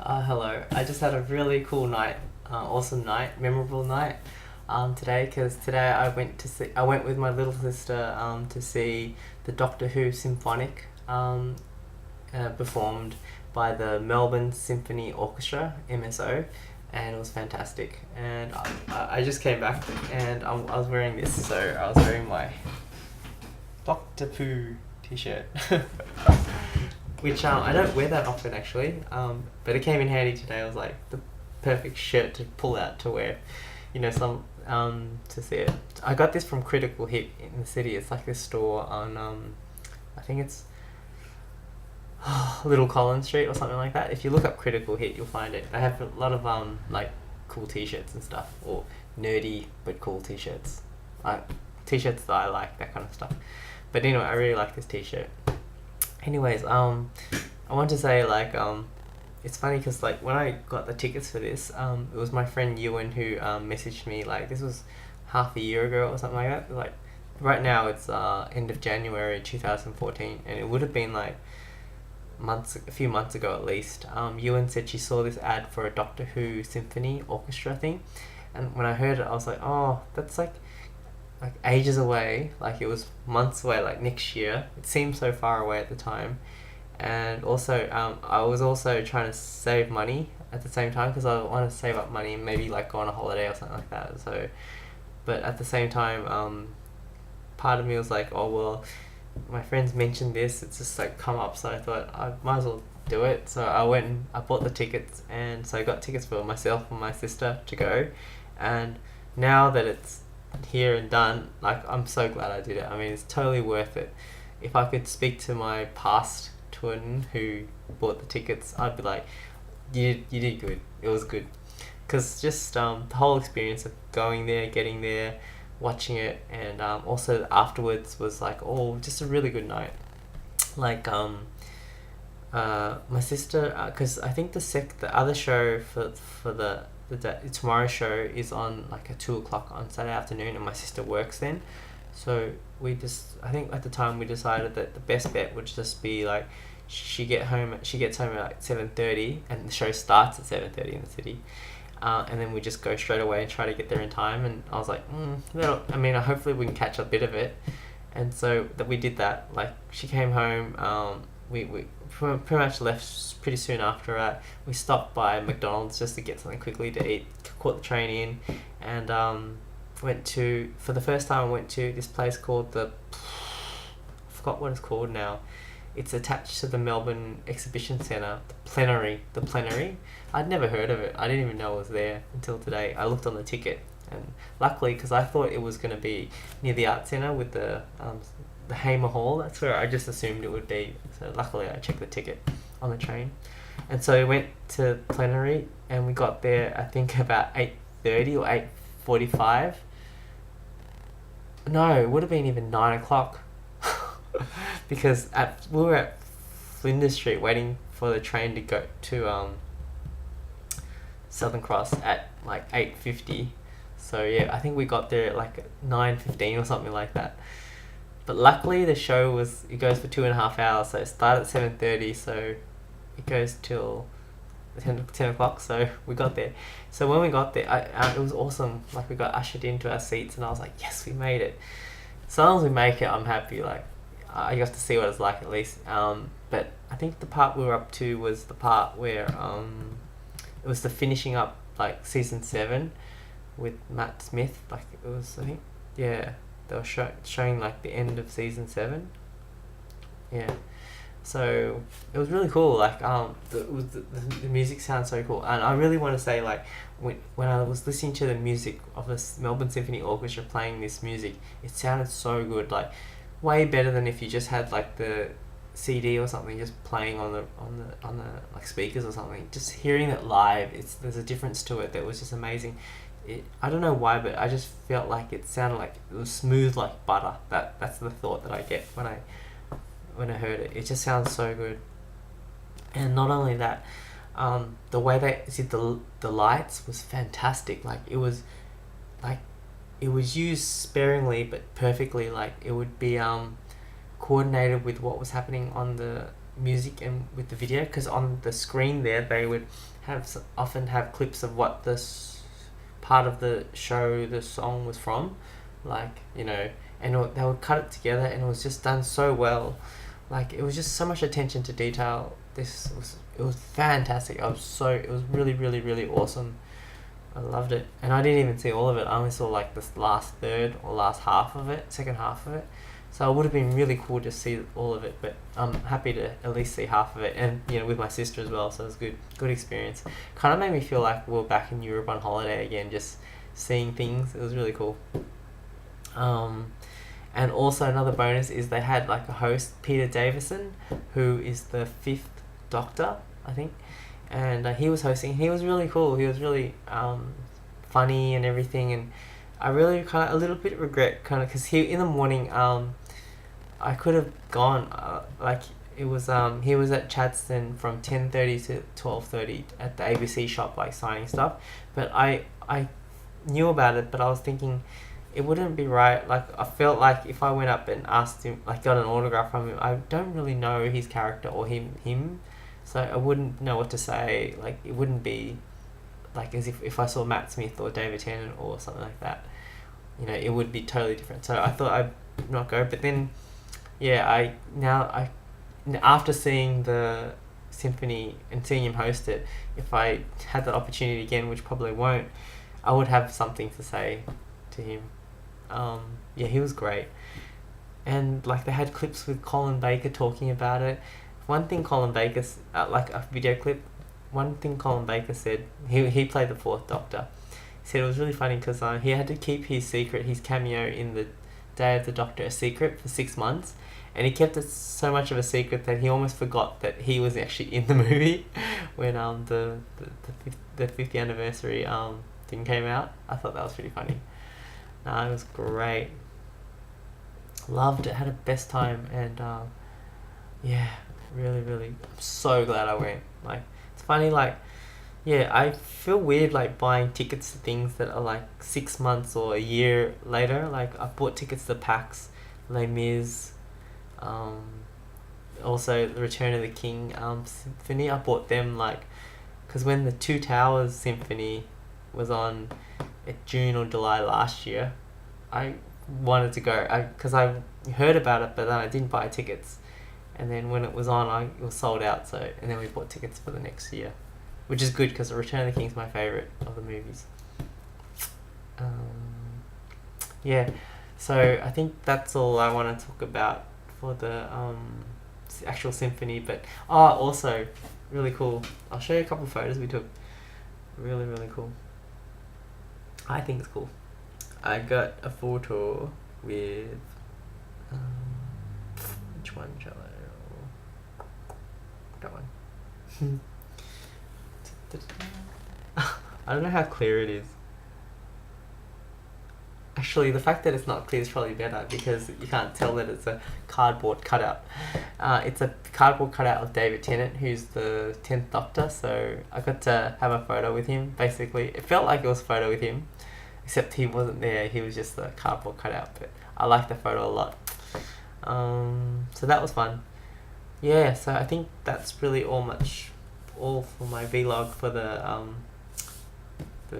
Hello. I just had a really cool night, awesome night, memorable night, today. Because today I went with my little sister, to see the Doctor Who Symphonic, performed by the Melbourne Symphony Orchestra (MSO), and it was fantastic. And I just came back, and I was wearing this, so I was wearing my Doctor Who t-shirt. Which I don't wear that often actually, but it came in handy today. It was like the perfect shirt to pull out to wear, to see it. I got this from Critical Hit in the city. It's like this store on, I think it's Little Collins Street or something like that. If you look up Critical Hit, you'll find it. They have a lot of like cool t-shirts and stuff, or nerdy but cool t-shirts. T-shirts that I like, that kind of stuff. But anyway, I really like this t-shirt. Anyways, I want to say it's funny because like when I got the tickets for this, it was my friend Ewan who messaged me, like, this was half a year ago or something like that. Like right now it's end of January 2014, and it would have been like a few months ago at least. Ewan said she saw this ad for a Doctor Who Symphony Orchestra thing, and when I heard it, I was like, oh, that's like ages away. Like it was months away, like next year. It seemed so far away at the time. And also I was also trying to save money at the same time, because I want to save up money and maybe like go on a holiday or something like that. So but at the same time, part of me was like, oh well, my friends mentioned this, it's just like come up, so I thought I might as well do it. So I went and I bought the tickets, and so I got tickets for myself and my sister to go. And now that it's here and done, like, I'm so glad I did it. I mean, it's totally worth it. If I could speak to my past twin who bought the tickets, I'd be like, you did good. It was good. Because just the whole experience of going there, getting there, watching it, and also afterwards was like, oh, just a really good night. Like my sister, because I think the other show for the tomorrow's show is on like at 2 o'clock on Saturday afternoon, and my sister works then. So I think at the time we decided that the best bet would just be like she gets home at like 7:30, and the show starts at 7:30 in the city. And then we just go straight away and try to get there in time. And I was like, hopefully we can catch a bit of it. And so that we did that. Like, she came home. We pretty much left pretty soon after that. We stopped by McDonald's just to get something quickly to eat. Caught the train in, and for the first time I went to this place called I forgot what it's called now. It's attached to the Melbourne Exhibition Centre, the Plenary. I'd never heard of it. I didn't even know it was there until today. I looked on the ticket, and luckily, because I thought it was going to be near the Art Centre with the Hamer Hall. That's where I just assumed it would be. So luckily, I checked the ticket on the train, and so we went to Plenary, and we got there I think about 8:30 or 8:45. No, it would have been even 9 o'clock. Because we were at Flinders Street waiting for the train to go to Southern Cross at like 8:50. So yeah, I think we got there at like 9:15 or something like that. But luckily it goes for 2.5 hours, so it started at 7:30, so it goes till 10 o'clock, so we got there. So when we got there, it was awesome. Like, we got ushered into our seats, and I was like, yes, we made it. So long as we make it, I'm happy. Like, I got to see what it's like at least. But I think the part we were up to was the part where it was the finishing up like season 7 with Matt Smith. Like, it was, I think, yeah, they were showing like the end of season 7. Yeah. So it was really cool. Like, the music sounds so cool, and I really want to say, like, when I was listening to the music of the Melbourne Symphony Orchestra playing this music, it sounded so good. Like, way better than if you just had like the CD or something just playing on the like speakers or something. Just hearing it live, there's a difference to it that was just amazing. I don't know why, but I just felt like it sounded like it was smooth like butter. That's the thought that I get when I heard it. It just sounds so good. And not only that, the way they did the lights was fantastic. Like, it was used sparingly but perfectly. Like, it would be coordinated with what was happening on the music and with the video, because on the screen there they would often have clips of what this part of the show the song was from, like, you know, and they would cut it together, and it was just done so well. Like, it was just so much attention to detail. It was fantastic. It was really, really, really awesome. I loved it, and I didn't even see all of it. I only saw like this last third or last half of it, second half of it. So it would have been really cool to see all of it, but I'm happy to at least see half of it, and you know, with my sister as well. So it was good experience. Kind of made me feel like we were back in Europe on holiday again, just seeing things. It was really cool. And also another bonus is they had like a host, Peter Davison, who is the 5th Doctor, I think, and he was hosting. He was really cool. He was really funny and everything, and I really kind of a little bit regret kind of, because in the morning I could have gone like it was he was at Chadstone from 10:30 to 12:30 at the ABC shop, like signing stuff, but I knew about it, but I was thinking it wouldn't be right. Like, I felt like if I went up and asked him, like got an autograph from him, I don't really know his character or him, so I wouldn't know what to say. Like, it wouldn't be like as if I saw Matt Smith or David Tennant or something like that. You know, it would be totally different. So I thought I'd not go, but then, yeah, after seeing the symphony and seeing him host it, if I had that opportunity again, which probably won't, I would have something to say to him. Yeah, he was great. And like, they had clips with Colin Baker talking about it. One thing Colin Baker, like a video clip, one thing Colin Baker said, he played the 4th Doctor. He said it was really funny because he had to keep his cameo in the Day of the Doctor a secret for 6 months, and he kept it so much of a secret that he almost forgot that he was actually in the movie when the 50th anniversary thing came out. I thought that was pretty funny. It was great. Loved it. Had a best time, and yeah, really, really. I'm so glad I went. Like, it's funny, like, yeah, I feel weird like buying tickets to things that are like 6 months or a year later. Like, I bought tickets to PAX, Les Mis, also the Return of the King Symphony. I bought them like, because when the Two Towers Symphony was on at June or July last year, I wanted to go because I heard about it, but then I didn't buy tickets, and then when it was on, it was sold out. So, and then we bought tickets for the next year, which is good because Return of the King is my favorite of the movies. Yeah, so I think that's all I want to talk about for the actual symphony. But also really cool. I'll show you a couple of photos we took. Really, really cool. I think it's cool. I got a photo with which one shall I? That one. I don't know how clear it is. Actually, the fact that it's not clear is probably better because you can't tell that it's a cardboard cutout. It's a cardboard cutout of David Tennant, who's the 10th Doctor, so I got to have a photo with him, basically. It felt like it was a photo with him, except he wasn't there, he was just the cardboard cutout, but I like the photo a lot. So that was fun. Yeah, so I think that's really all for my vlog for the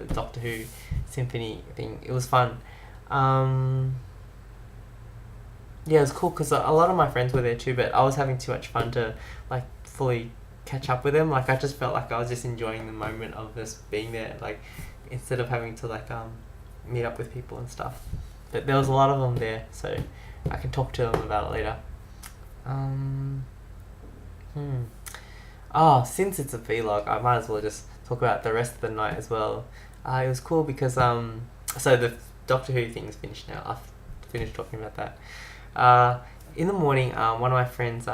Doctor Who Symphony thing. It was fun. Yeah, it was cool because a lot of my friends were there too, but I was having too much fun to like fully catch up with them. Like, I just felt like I was just enjoying the moment of just being there, like, instead of having to like meet up with people and stuff. But there was a lot of them there, so I can talk to them about it later. Since it's a vlog, I might as well just talk about the rest of the night as well. It was cool because so the Doctor Who thing is finished now. I've finished talking about that. In the morning, one of my friends,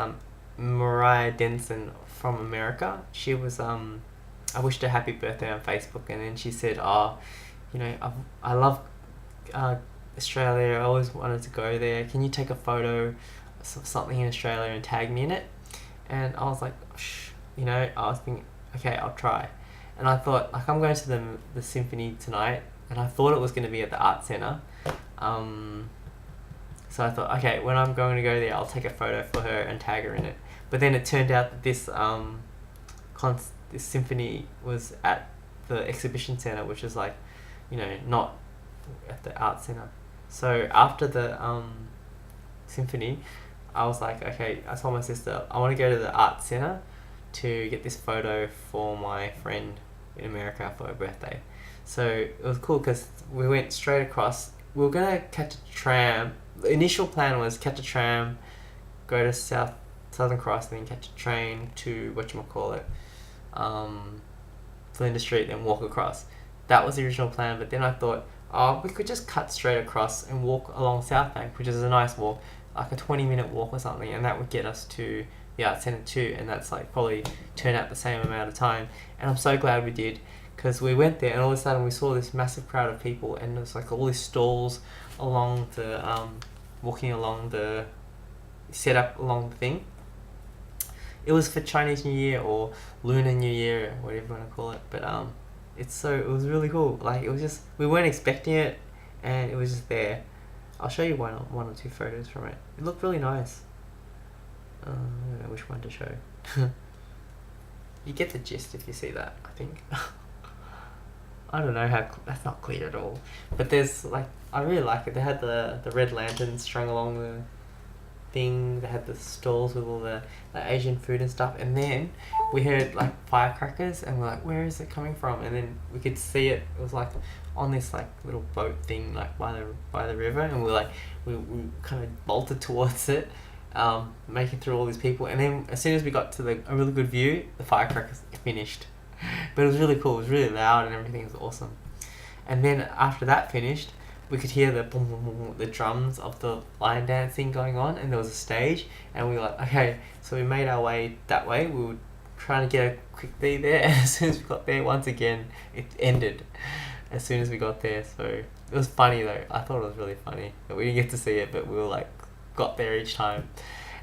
Mariah Denson from America, she was I wished her happy birthday on Facebook, and then she said, you know, I love Australia, I always wanted to go there, can you take a photo of something in Australia and tag me in it? And I was like, you know, I was thinking, okay, I'll try. And I thought, like, I'm going to the symphony tonight, and I thought it was going to be at the Art Centre. So I thought, okay, when I'm going to go there, I'll take a photo for her and tag her in it. But then it turned out that this this symphony was at the exhibition center, which is like, not at the art center. So after the symphony, I was like, okay, I told my sister I want to go to the art center to get this photo for my friend in America for her birthday. So it was cool because we went straight across. We were gonna catch a tram. The initial plan was catch a tram, go to Southern Cross, and then catch a train to Flinders Street, then walk across. That was the original plan. But then I thought, we could just cut straight across and walk along Southbank, which is a nice walk, like a 20-minute walk or something, and that would get us to the art centre too, and that's like probably turn out the same amount of time. And I'm so glad we did, because we went there and all of a sudden we saw this massive crowd of people, and there's like all these stalls along the walking along the set up along the thing. It was for Chinese New Year or Lunar New Year, or whatever you want to call it, but it was really cool. Like, it was just, we weren't expecting it, and it was just there. I'll show you one or two photos from it. It looked really nice. I don't know which one to show. You get the gist if you see that, I think. I don't know how, that's not clear at all. But there's like, I really like it. They had the red lanterns strung along the thing. They had the stalls with all the Asian food and stuff. And then we heard like firecrackers, and we're like, where is it coming from? And then we could see it. It was like on this like little boat thing, like by the river. And we kind of bolted towards it, making through all these people. And then as soon as we got to a really good view, the firecrackers finished. But it was really cool. It was really loud and everything was awesome. And then after that finished, we could hear the boom, boom, boom, boom, the drums of the line dancing going on, and there was a stage, and we were like, okay, so we made our way that way. We were trying to get a quick thing there, and as soon as we got there, once again, it ended as soon as we got there. So it was funny though. I thought it was really funny that we didn't get to see it, but we were like, got there each time.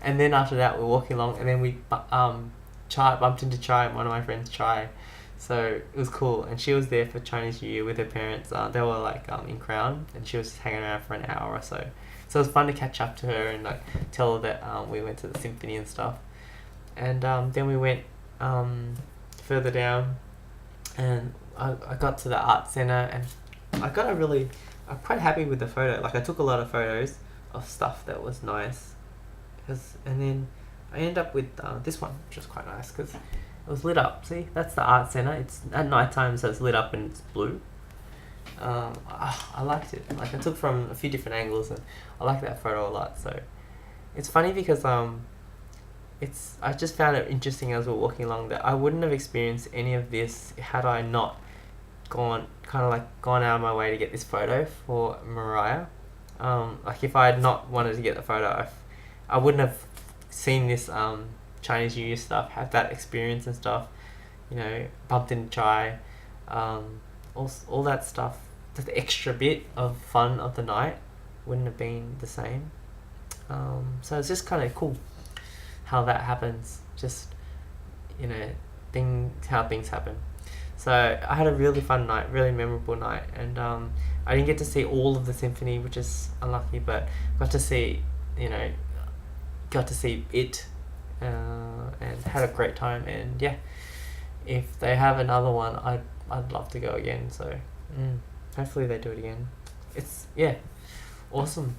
And then after that, we were walking along, and then we bumped into Chai, one of my friends, Chai. So it was cool, and she was there for Chinese New Year with her parents. They were like in Crown, and she was hanging around for an hour or so. So it was fun to catch up to her and like tell her that we went to the symphony and stuff. And then we went further down, and I got to the art center, and I'm quite happy with the photo. Like, I took a lot of photos of stuff that was nice, and then I ended up with this one, which was quite nice because it was lit up. See, that's the art center. It's at night time, so it's lit up and it's blue. I liked it. Like, I took from a few different angles, and I like that photo a lot. So it's funny because I just found it interesting as we were walking along that I wouldn't have experienced any of this had I not gone out of my way to get this photo for Mariah. Like, if I had not wanted to get the photo, I wouldn't have seen this Chinese New Year stuff, have that experience and stuff, bumped into Chai, all that stuff. The extra bit of fun of the night wouldn't have been the same. So it's just kind of cool how that happens. Just, how things happen. So I had a really fun night, really memorable night, and I didn't get to see all of the symphony, which is unlucky, but got to see it, and had a great time. And yeah, if they have another one, I'd love to go again. So hopefully they do it again. It's awesome.